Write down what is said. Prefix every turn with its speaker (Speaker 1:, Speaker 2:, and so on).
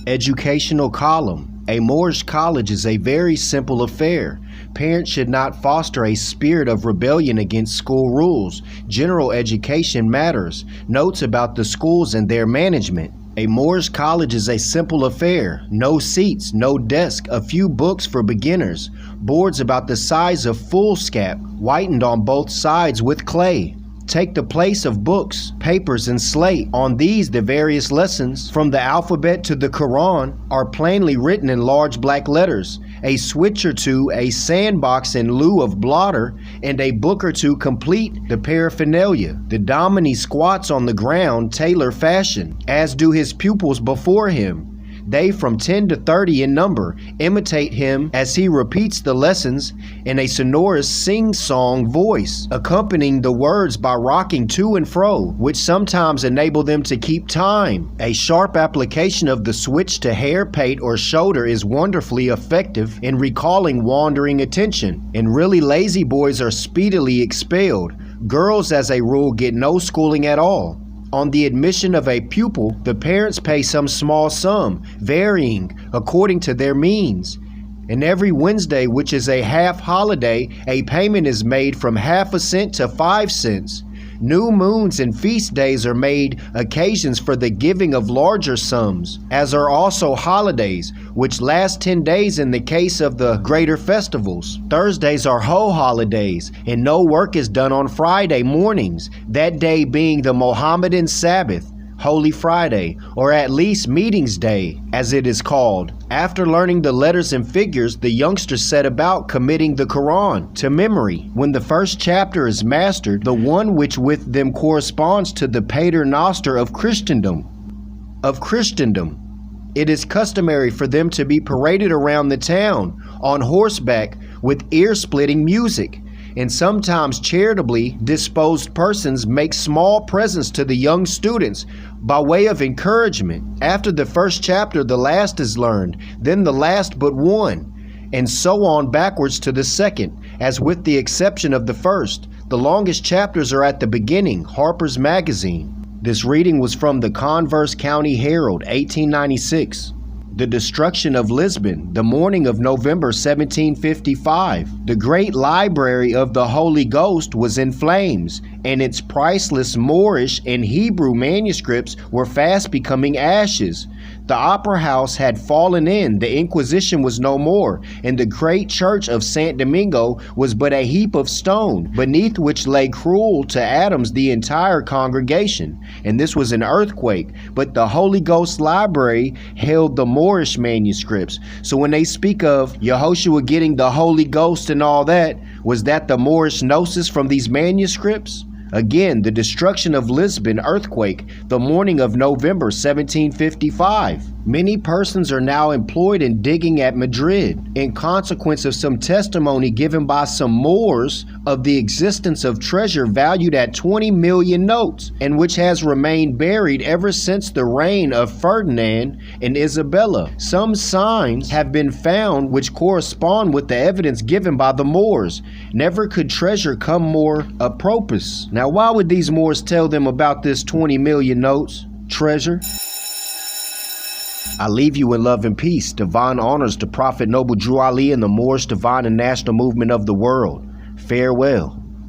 Speaker 1: Educational column. A Moorish college is a very simple affair. Parents should not foster a spirit of rebellion against school rules. General education matters. Notes about the schools and their management. A Moorish college is a simple affair. No seats, no desk, a few books for beginners. Boards about the size of foolscap, whitened on both sides with clay. Take the place of books, papers, and slate. On these, the various lessons, from the alphabet to the Koran, are plainly written in large black letters. A switch or two, a sandbox in lieu of blotter, and a book or two complete the paraphernalia. The dominie squats on the ground tailor fashion, as do his pupils before him. They, from 10 to 30 in number, imitate him as he repeats the lessons in a sonorous sing-song voice, accompanying the words by rocking to and fro, which sometimes enable them to keep time. A sharp application of the switch to hair, pate, or shoulder is wonderfully effective in recalling wandering attention, and really lazy boys are speedily expelled. Girls, as a rule, get no schooling at all. On the admission of a pupil, the parents pay some small sum, varying according to their means. And every Wednesday, which is a half holiday, a payment is made from half a cent to 5 cents. New moons and feast days are made occasions for the giving of larger sums, as are also holidays, which last 10 days in the case of the greater festivals. Thursdays are whole holidays, and no work is done on Friday mornings, that day being the Mohammedan Sabbath, Holy Friday, or at least Meetings Day, as it is called. After learning the letters and figures, the youngsters set about committing the Koran to memory. When the first chapter is mastered, the one which with them corresponds to the paternoster of Christendom. It is customary for them to be paraded around the town on horseback with ear-splitting music, and sometimes charitably disposed persons make small presents to the young students by way of encouragement. After the first chapter, the last is learned, then the last but one, and so on backwards to the second, as with the exception of the first. The longest chapters are at the beginning. Harper's Magazine. This reading was from the Converse County Herald, 1896. The destruction of Lisbon, the morning of November 1755. The great library of the Holy Ghost was in flames, and its priceless Moorish and Hebrew manuscripts were fast becoming ashes. The opera house had fallen in, the Inquisition was no more, and the great church of St. Domingo was but a heap of stone, beneath which lay cruel to atoms the entire congregation. And this was an earthquake, but the Holy Ghost library held the Moorish manuscripts. So when they speak of Yehoshua getting the Holy Ghost and all that, was that the Moorish gnosis from these manuscripts? Again, the destruction of Lisbon, earthquake, the morning of November 1755. Many persons are now employed in digging at Madrid, in consequence of some testimony given by some Moors of the existence of treasure valued at 20 million notes, and which has remained buried ever since the reign of Ferdinand and Isabella. Some signs have been found which correspond with the evidence given by the Moors. Never could treasure come more apropos. Now, why would these Moors tell them about this 20 million notes? Treasure? I leave you in love and peace. Divine honors to Prophet Noble Drew Ali and the Moorish divine and national movement of the world. Farewell.